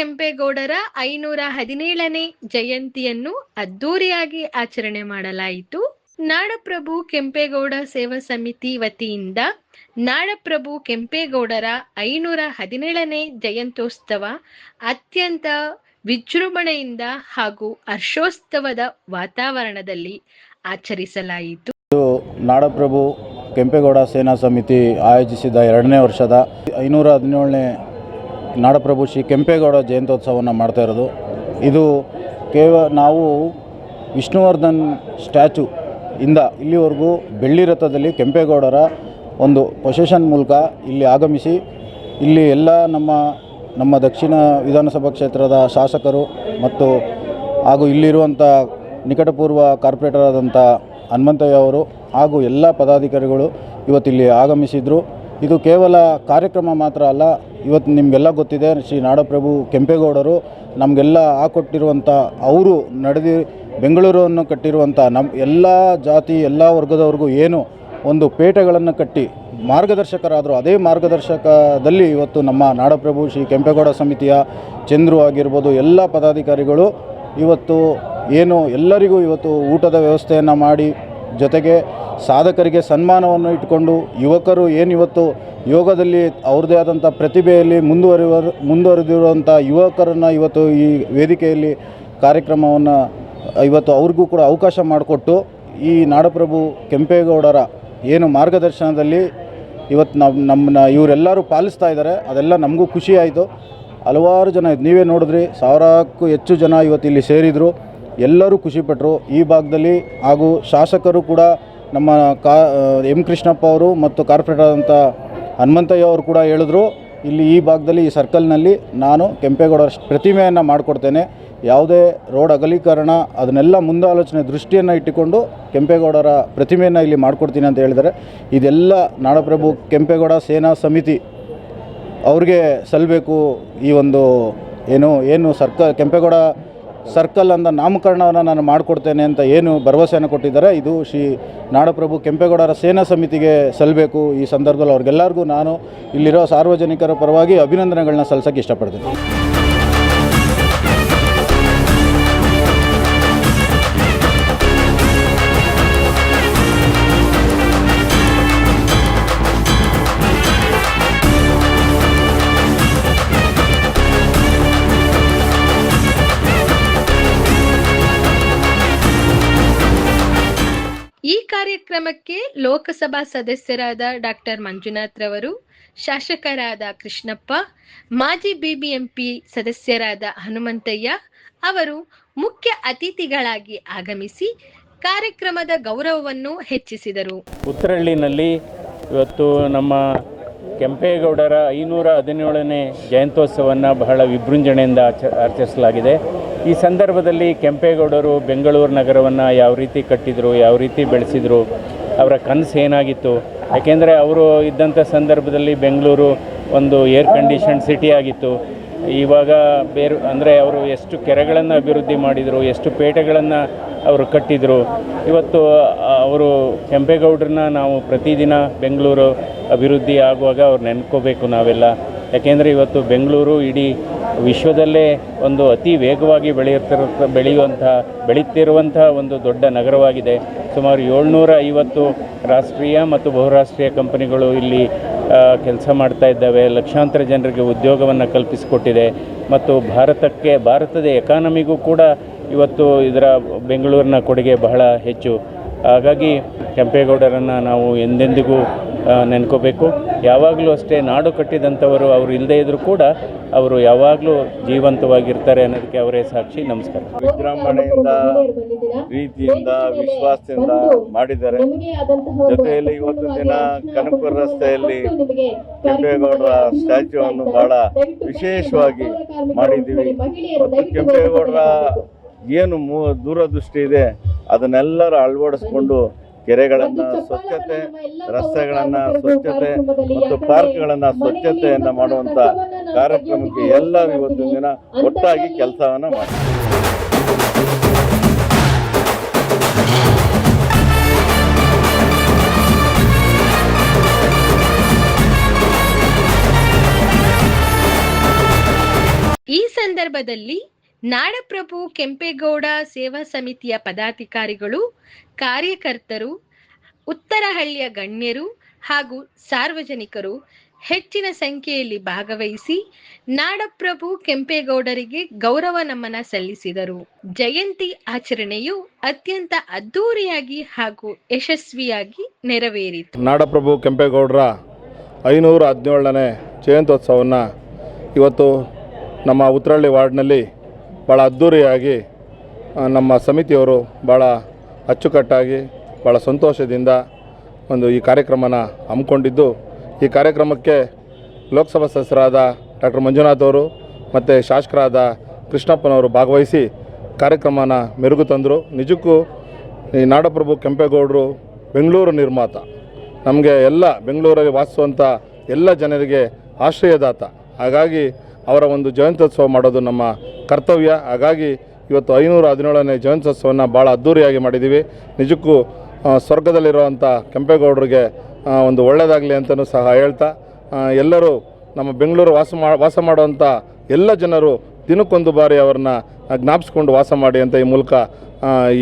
ಕೆಂಪೇಗೌಡರ 517ನೇ ಜಯಂತಿಯನ್ನು ಅದ್ದೂರಿಯಾಗಿ ಆಚರಣೆ ಮಾಡಲಾಯಿತು. ನಾಡಪ್ರಭು ಕೆಂಪೇಗೌಡ ಸೇವಾ ಸಮಿತಿ ವತಿಯಿಂದ ನಾಡಪ್ರಭು ಕೆಂಪೇಗೌಡರ 517ನೇ ಜಯಂತ್ಯೋತ್ಸವ ಅತ್ಯಂತ ವಿಜೃಂಭಣೆಯಿಂದ ಹಾಗೂ ಹರ್ಷೋತ್ಸವದ ವಾತಾವರಣದಲ್ಲಿ ಆಚರಿಸಲಾಯಿತು. ನಾಡಪ್ರಭು ಕೆಂಪೇಗೌಡ ಸೇನಾ ಸಮಿತಿ ಆಯೋಜಿಸಿದ 2ನೇ ವರ್ಷದ 517ನೇ ನಾಡಪ್ರಭು ಶ್ರೀ ಕೆಂಪೇಗೌಡ ಜಯಂತ್ಯೋತ್ಸವವನ್ನು ಮಾಡ್ತಾ ಇರೋದು. ಇದು ನಾವು ವಿಷ್ಣುವರ್ಧನ್ ಸ್ಟ್ಯಾಚು ಇಂದ ಇಲ್ಲಿವರೆಗೂ ಬೆಳ್ಳಿ ರಥದಲ್ಲಿ ಕೆಂಪೇಗೌಡರ ಒಂದು ಪ್ರೊಸೆಷನ್ ಮೂಲಕ ಇಲ್ಲಿ ಆಗಮಿಸಿ ಇಲ್ಲಿ ಎಲ್ಲ ನಮ್ಮ ದಕ್ಷಿಣ ವಿಧಾನಸಭಾ ಕ್ಷೇತ್ರದ ಶಾಸಕರು ಮತ್ತು ಹಾಗೂ ಇಲ್ಲಿರುವಂಥ ನಿಕಟಪೂರ್ವ ಕಾರ್ಪೊರೇಟರ್ ಆದಂಥ ಹನುಮಂತಯ್ಯ ಅವರು ಹಾಗೂ ಎಲ್ಲ ಪದಾಧಿಕಾರಿಗಳು ಇವತ್ತಿಲ್ಲಿ ಆಗಮಿಸಿದರು. ಇದು ಕೇವಲ ಕಾರ್ಯಕ್ರಮ ಮಾತ್ರ ಅಲ್ಲ, ಇವತ್ತು ನಿಮಗೆಲ್ಲ ಗೊತ್ತಿದೆ ಶ್ರೀ ನಾಡಪ್ರಭು ಕೆಂಪೇಗೌಡರು ನಮಗೆಲ್ಲ ಹಾಕೊಟ್ಟಿರುವಂಥ ಅವರು ಬೆಂಗಳೂರನ್ನು ಕಟ್ಟಿರುವಂಥ ನಮ್ಮ ಎಲ್ಲ ಜಾತಿ ಎಲ್ಲ ವರ್ಗದವ್ರಿಗೂ ಏನು ಒಂದು ಪೇಟೆಗಳನ್ನು ಕಟ್ಟಿ ಮಾರ್ಗದರ್ಶಕರಾದರು. ಅದೇ ಮಾರ್ಗದರ್ಶಕದಲ್ಲಿ ಇವತ್ತು ನಮ್ಮ ನಾಡಪ್ರಭು ಶ್ರೀ ಕೆಂಪೇಗೌಡ ಸಮಿತಿಯ ಚಂದ್ರು ಆಗಿರ್ಬೋದು ಎಲ್ಲ ಪದಾಧಿಕಾರಿಗಳು ಇವತ್ತು ಏನು ಎಲ್ಲರಿಗೂ ಇವತ್ತು ಊಟದ ವ್ಯವಸ್ಥೆಯನ್ನು ಮಾಡಿ, ಜೊತೆಗೆ ಸಾಧಕರಿಗೆ ಸನ್ಮಾನವನ್ನು ಇಟ್ಕೊಂಡು ಯುವಕರು ಇವತ್ತು ಯೋಗದಲ್ಲಿ ಅವ್ರದ್ದೇ ಆದಂಥ ಪ್ರತಿಭೆಯಲ್ಲಿ ಮುಂದುವರೆದಿರುವಂಥ ಯುವಕರನ್ನು ಇವತ್ತು ಈ ವೇದಿಕೆಯಲ್ಲಿ ಕಾರ್ಯಕ್ರಮವನ್ನು ಇವತ್ತು ಅವ್ರಿಗೂ ಕೂಡ ಅವಕಾಶ ಮಾಡಿಕೊಟ್ಟು ಈ ನಾಡಪ್ರಭು ಕೆಂಪೇಗೌಡರ ಏನು ಮಾರ್ಗದರ್ಶನದಲ್ಲಿ ಇವತ್ತು ನಮ್ಮನ್ನ ಇವರೆಲ್ಲರೂ ಪಾಲಿಸ್ತಾ ಇದ್ದಾರೆ. ಅದೆಲ್ಲ ನಮಗೂ ಖುಷಿ ಆಯಿತು. ಹಲವಾರು ಜನ ನೀವೇ ನೋಡಿದ್ರಿ, 1000ಕ್ಕೂ ಹೆಚ್ಚು ಜನ ಇವತ್ತು ಇಲ್ಲಿ ಸೇರಿದರು. ಎಲ್ಲರೂ ಖುಷಿಪಟ್ಟರು ಈ ಭಾಗದಲ್ಲಿ. ಹಾಗೂ ಶಾಸಕರು ಕೂಡ ನಮ್ಮ ಎಂ ಕೃಷ್ಣಪ್ಪ ಅವರು ಮತ್ತು ಕಾರ್ಪೊರೇಟರ್ ಆದಂಥ ಹನುಮಂತಯ್ಯ ಅವರು ಕೂಡ ಹೇಳಿದ್ರು, ಇಲ್ಲಿ ಈ ಭಾಗದಲ್ಲಿ ಈ ಸರ್ಕಲ್ನಲ್ಲಿ ನಾನು ಕೆಂಪೇಗೌಡರ ಪ್ರತಿಮೆಯನ್ನು ಮಾಡಿಕೊಡ್ತೇನೆ, ಯಾವುದೇ ರೋಡ್ ಅಗಲೀಕರಣ ಅದನ್ನೆಲ್ಲ ಮುಂದಾಲೋಚನೆ ದೃಷ್ಟಿಯನ್ನು ಇಟ್ಟುಕೊಂಡು ಕೆಂಪೇಗೌಡರ ಪ್ರತಿಮೆಯನ್ನು ಇಲ್ಲಿ ಮಾಡಿಕೊಡ್ತೀನಿ ಅಂತ ಹೇಳಿದ್ದಾರೆ. ಇದೆಲ್ಲ ನಾಡಪ್ರಭು ಕೆಂಪೇಗೌಡ ಸೇನಾ ಸಮಿತಿ ಅವ್ರಿಗೆ ಸಲ್ಲಬೇಕು. ಈ ಒಂದು ಏನು ಕೆಂಪೇಗೌಡ ಸರ್ಕಲ್ ಅಂತ ನಾಮಕರಣವನ್ನು ನಾನು ಮಾಡಿಕೊಡ್ತೇನೆ ಅಂತ ಏನು ಭರವಸೆಯನ್ನು ಕೊಟ್ಟಿದ್ದಾರೆ, ಇದು ಶ್ರೀ ನಾಡಪ್ರಭು ಕೆಂಪೇಗೌಡರ ಸೇನಾ ಸಮಿತಿಗೆ ಸಲ್ಲಬೇಕು. ಈ ಸಂದರ್ಭದಲ್ಲಿ ಅವ್ರಿಗೆಲ್ಲರಿಗೂ ನಾನು ಇಲ್ಲಿರೋ ಸಾರ್ವಜನಿಕರ ಪರವಾಗಿ ಅಭಿನಂದನೆಗಳನ್ನ ಸಲ್ಲಿಸೋಕ್ಕೆ ಇಷ್ಟಪಡ್ತೀನಿ. ಈ ಕಾರ್ಯಕ್ರಮಕ್ಕೆ ಲೋಕಸಭಾ ಸದಸ್ಯರಾದ ಡಾಕ್ಟರ್ ಮಂಜುನಾಥ್ ರವರು, ಶಾಸಕರಾದ ಕೃಷ್ಣಪ್ಪ, ಮಾಜಿ ಬಿಬಿಎಂಪಿ ಸದಸ್ಯರಾದ ಹನುಮಂತಯ್ಯ ಅವರು ಮುಖ್ಯ ಅತಿಥಿಗಳಾಗಿ ಆಗಮಿಸಿ ಕಾರ್ಯಕ್ರಮದ ಗೌರವವನ್ನು ಹೆಚ್ಚಿಸಿದರು. ಉತ್ತರಹಳ್ಳಿನಲ್ಲಿ ಇವತ್ತು ನಮ್ಮ ಕೆಂಪೇಗೌಡರ 517ನೇ ಜಯಂತ್ಯೋತ್ಸವವನ್ನು ಬಹಳ ವಿಜೃಂಭಣೆಯಿಂದ ಆಚರಿಸಲಾಗಿದೆ. ಈ ಸಂದರ್ಭದಲ್ಲಿ ಕೆಂಪೇಗೌಡರು ಬೆಂಗಳೂರು ನಗರವನ್ನು ಯಾವ ರೀತಿ ಕಟ್ಟಿದರು, ಯಾವ ರೀತಿ ಬೆಳೆಸಿದರು, ಅವರ ಕನಸು ಏನಾಗಿತ್ತು. ಯಾಕೆಂದರೆ ಅವರು ಇದ್ದಂಥ ಸಂದರ್ಭದಲ್ಲಿ ಬೆಂಗಳೂರು ಒಂದು ಏರ್ ಕಂಡೀಷನ್ ಸಿಟಿ ಆಗಿತ್ತು. ಇವಾಗ ಅವರು ಎಷ್ಟು ಕೆರೆಗಳನ್ನು ಅಭಿವೃದ್ಧಿ ಮಾಡಿದರು, ಎಷ್ಟು ಪೇಟೆಗಳನ್ನು ಅವರು ಕಟ್ಟಿದರು. ಇವತ್ತು ಅವರು ಕೆಂಪೇಗೌಡರನ್ನ ನಾವು ಪ್ರತಿದಿನ ಬೆಂಗಳೂರು ಅಭಿವೃದ್ಧಿ ಆಗುವಾಗ ಅವ್ರು ನೆನ್ಕೋಬೇಕು ನಾವೆಲ್ಲ. ಯಾಕೆಂದರೆ ಇವತ್ತು ಬೆಂಗಳೂರು ಇಡೀ ವಿಶ್ವದಲ್ಲೇ ಒಂದು ಅತಿ ವೇಗವಾಗಿ ಬೆಳೆಯುತ್ತಿರುವಂಥ ಒಂದು ದೊಡ್ಡ ನಗರವಾಗಿದೆ. ಸುಮಾರು 750 ರಾಷ್ಟ್ರೀಯ ಮತ್ತು ಬಹುರಾಷ್ಟ್ರೀಯ ಕಂಪನಿಗಳು ಇಲ್ಲಿ ಕೆಲಸ ಮಾಡ್ತಾ ಇದ್ದಾವೆ. ಲಕ್ಷಾಂತರ ಜನರಿಗೆ ಉದ್ಯೋಗವನ್ನು ಕಲ್ಪಿಸಿಕೊಟ್ಟಿದೆ ಮತ್ತು ಭಾರತದ ಎಕಾನಮಿಗೂ ಕೂಡ ಇವತ್ತು ಇದರ ಬೆಂಗಳೂರಿನ ಕೊಡುಗೆ ಬಹಳ ಹೆಚ್ಚು. ಹಾಗಾಗಿ ಕೆಂಪೇಗೌಡರನ್ನು ನಾವು ಎಂದೆಂದಿಗೂ ನೆನ್ಕೋಬೇಕು. ಯಾವಾಗಲೂ ಅಷ್ಟೇ ನಾಡು ಕಟ್ಟಿದಂಥವರು ಅವರು ಇಲ್ಲದೇ ಇದ್ದರೂ ಕೂಡ ಅವರು ಯಾವಾಗಲೂ ಜೀವಂತವಾಗಿರ್ತಾರೆ ಅನ್ನೋದಕ್ಕೆ ಅವರೇ ಸಾಕ್ಷಿ. ನಮಸ್ಕಾರ. ವಿಜೃಂಭಣೆಯಿಂದ, ಪ್ರೀತಿಯಿಂದ, ವಿಶ್ವಾಸದಿಂದ ಮಾಡಿದ್ದಾರೆ. ಜೊತೆಯಲ್ಲಿ ಇವತ್ತು ದಿನ ಕನಕಪುರ ರಸ್ತೆಯಲ್ಲಿ ಕೆಂಪೇಗೌಡರ ಸ್ಟ್ಯಾಚ್ಯೂವನ್ನು ಬಹಳ ವಿಶೇಷವಾಗಿ ಮಾಡಿದ್ದೀವಿ. ಮತ್ತು ಕೆಂಪೇಗೌಡರ ಏನು ದೂರದೃಷ್ಟಿ ಇದೆ ಅದನ್ನೆಲ್ಲರೂ ಅಳವಡಿಸ್ಕೊಂಡು ಕೆರೆಗಳನ್ನು ಸ್ವಚ್ಛತೆ, ರಸ್ತೆಗಳನ್ನು ಸ್ವಚ್ಛತೆ ಮತ್ತು ಪಾರ್ಕ್ಗಳನ್ನು ಸ್ವಚ್ಛತೆಯನ್ನು ಮಾಡುವಂಥ ಕಾರ್ಯಕ್ರಮಕ್ಕೆ ಎಲ್ಲರೂ ಇವತ್ತಿನ ದಿನ ಒಟ್ಟಾಗಿ ಕೆಲಸವನ್ನು ಮಾಡ್ತಾರೆ. ಈ ಸಂದರ್ಭ ಸಂದರ್ಭದಲ್ಲಿ ನಾಡಪ್ರಭು ಕೆಂಪೇಗೌಡ ಸೇವಾ ಸಮಿತಿಯ ಪದಾಧಿಕಾರಿಗಳು, ಕಾರ್ಯಕರ್ತರು, ಉತ್ತರಹಳ್ಳಿಯ ಗಣ್ಯರು ಹಾಗೂ ಸಾರ್ವಜನಿಕರು ಹೆಚ್ಚಿನ ಸಂಖ್ಯೆಯಲ್ಲಿ ಭಾಗವಹಿಸಿ ನಾಡಪ್ರಭು ಕೆಂಪೇಗೌಡರಿಗೆ ಗೌರವ ನಮನ ಸಲ್ಲಿಸಿದರು. ಜಯಂತಿ ಆಚರಣೆಯು ಅತ್ಯಂತ ಅದ್ದೂರಿಯಾಗಿ ಹಾಗೂ ಯಶಸ್ವಿಯಾಗಿ ನೆರವೇರಿತು. ನಾಡಪ್ರಭು ಕೆಂಪೇಗೌಡರ 517ನೇ ಜಯಂತ್ಯೋತ್ಸವವನ್ನು ಇವತ್ತು ನಮ್ಮ ಉತ್ತರಹಳ್ಳಿ ವಾರ್ಡ್ನಲ್ಲಿ ಭಾಳ ಅದ್ಧೂರಿಯಾಗಿ ನಮ್ಮ ಸಮಿತಿಯವರು ಭಾಳ ಅಚ್ಚುಕಟ್ಟಾಗಿ ಭಾಳ ಸಂತೋಷದಿಂದ ಈ ಕಾರ್ಯಕ್ರಮನ ಹಮ್ಮಿಕೊಂಡಿದ್ದು, ಈ ಕಾರ್ಯಕ್ರಮಕ್ಕೆ ಲೋಕಸಭಾ ಸದಸ್ಯರಾದ ಡಾಕ್ಟರ್ ಮಂಜುನಾಥ್ ಅವರು ಮತ್ತು ಶಾಸಕರಾದ ಕೃಷ್ಣಪ್ಪನವರು ಭಾಗವಹಿಸಿ ಕಾರ್ಯಕ್ರಮನ ಮೆರುಗು ತಂದರು. ನಿಜಕ್ಕೂ ಈ ನಾಡಪ್ರಭು ಕೆಂಪೇಗೌಡರು ಬೆಂಗಳೂರು ನಿರ್ಮಾತ, ನಮಗೆ ಎಲ್ಲ ಬೆಂಗಳೂರಲ್ಲಿ ವಾಸಿಸುವಂಥ ಎಲ್ಲ ಜನರಿಗೆ ಆಶ್ರಯದಾತ. ಹಾಗಾಗಿ ಅವರ ಒಂದು ಜಯಂತ್ಯೋತ್ಸವ ಮಾಡೋದು ನಮ್ಮ ಕರ್ತವ್ಯ. ಹಾಗಾಗಿ ಇವತ್ತು 517ನೇ ಜಯಂತ್ಯೋತ್ಸವವನ್ನು ಭಾಳ ಅದ್ಧೂರಿಯಾಗಿ ಮಾಡಿದ್ದೀವಿ. ನಿಜಕ್ಕೂ ಸ್ವರ್ಗದಲ್ಲಿರುವಂಥ ಕೆಂಪೇಗೌಡರಿಗೆ ಒಂದು ಒಳ್ಳೆಯದಾಗಲಿ ಅಂತಲೂ ಸಹ ಹೇಳ್ತಾ, ಎಲ್ಲರೂ ನಮ್ಮ ಬೆಂಗಳೂರು ವಾಸ ಮಾಡುವಂಥ ಎಲ್ಲ ಜನರು ದಿನಕ್ಕೊಂದು ಬಾರಿ ಅವ್ರನ್ನ ಜ್ಞಾಪಿಸ್ಕೊಂಡು ವಾಸ ಮಾಡಿ ಅಂತ ಈ ಮೂಲಕ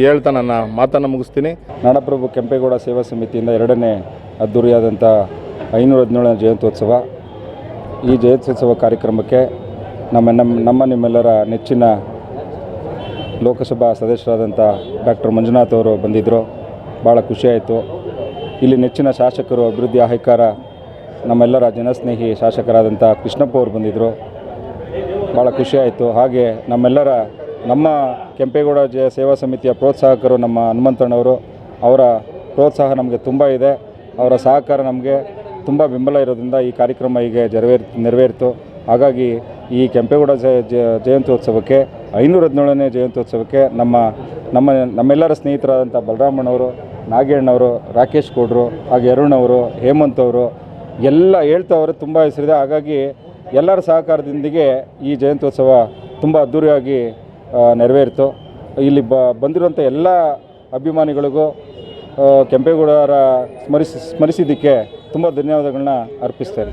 ಹೇಳ್ತಾ ನನ್ನ ಮಾತನ್ನು ಮುಗಿಸ್ತೀನಿ. ನಾಡಪ್ರಭು ಕೆಂಪೇಗೌಡ ಸೇವಾ ಸಮಿತಿಯಿಂದ 2ನೇ ಅದ್ಧೂರಿಯಾದಂಥ 517ನೇ ಜಯಂತ್ಯೋತ್ಸವ. ಈ ಜಯಂತ್ಯೋತ್ಸವ ಕಾರ್ಯಕ್ರಮಕ್ಕೆ ನಿಮ್ಮೆಲ್ಲರ ನೆಚ್ಚಿನ ಲೋಕಸಭಾ ಸದಸ್ಯರಾದಂಥ ಡಾಕ್ಟರ್ ಮಂಜುನಾಥ್ ಅವರು ಬಂದಿದ್ದರು. ಭಾಳ ಖುಷಿಯಾಯಿತು. ಇಲ್ಲಿ ನೆಚ್ಚಿನ ಶಾಸಕರು, ಅಭಿವೃದ್ಧಿ ಆಯ್ಕಾರ, ನಮ್ಮೆಲ್ಲರ ಜನಸ್ನೇಹಿ ಶಾಸಕರಾದಂಥ ಕೃಷ್ಣಪ್ಪ ಅವರು ಬಂದಿದ್ದರು. ಭಾಳ ಖುಷಿಯಾಯಿತು. ಹಾಗೆ ನಮ್ಮ ಕೆಂಪೇಗೌಡ ಸೇವಾ ಸಮಿತಿಯ ಪ್ರೋತ್ಸಾಹಕರು ನಮ್ಮ ಹನುಮಂತಣ್ಣವರು, ಅವರ ಪ್ರೋತ್ಸಾಹ ನಮಗೆ ತುಂಬ ಇದೆ. ಅವರ ಸಹಕಾರ ನಮಗೆ ತುಂಬ ಬೆಂಬಲ ಇರೋದ್ರಿಂದ ಈ ಕಾರ್ಯಕ್ರಮ ಹೀಗೆ ನೆರವೇರಿತು. ಹಾಗಾಗಿ ಈ ಕೆಂಪೇಗೌಡ ಜಯಂತ್ಯೋತ್ಸವಕ್ಕೆ 517ನೇ ಜಯಂತ್ಯೋತ್ಸವಕ್ಕೆ ನಮ್ಮೆಲ್ಲರ ಸ್ನೇಹಿತರಾದಂಥ ಬಲರಾಮಣ್ಣವರು, ನಾಗೇಣ್ಣವರು, ರಾಕೇಶ್ ಗೌಡರು, ಹಾಗೆ ಅರುಣ್ ಅವರು, ಹೇಮಂತ್ ಅವರು ಎಲ್ಲ ಹೇಳ್ತವ್ರೆ. ತುಂಬ ಹೆಸರಿದೆ. ಹಾಗಾಗಿ ಎಲ್ಲರ ಸಹಕಾರದೊಂದಿಗೆ ಈ ಜಯಂತ್ಯೋತ್ಸವ ತುಂಬ ಅದ್ಧೂರಿಯಾಗಿ ನೆರವೇರಿತು. ಇಲ್ಲಿ ಬಂದಿರುವಂಥ ಎಲ್ಲ ಅಭಿಮಾನಿಗಳಿಗೂ ಕೆಂಪೇಗೌಡರ ಸ್ಮರಿಸಿದ್ದಕ್ಕೆ ತುಂಬ ಧನ್ಯವಾದಗಳನ್ನ ಅರ್ಪಿಸ್ತೇನೆ.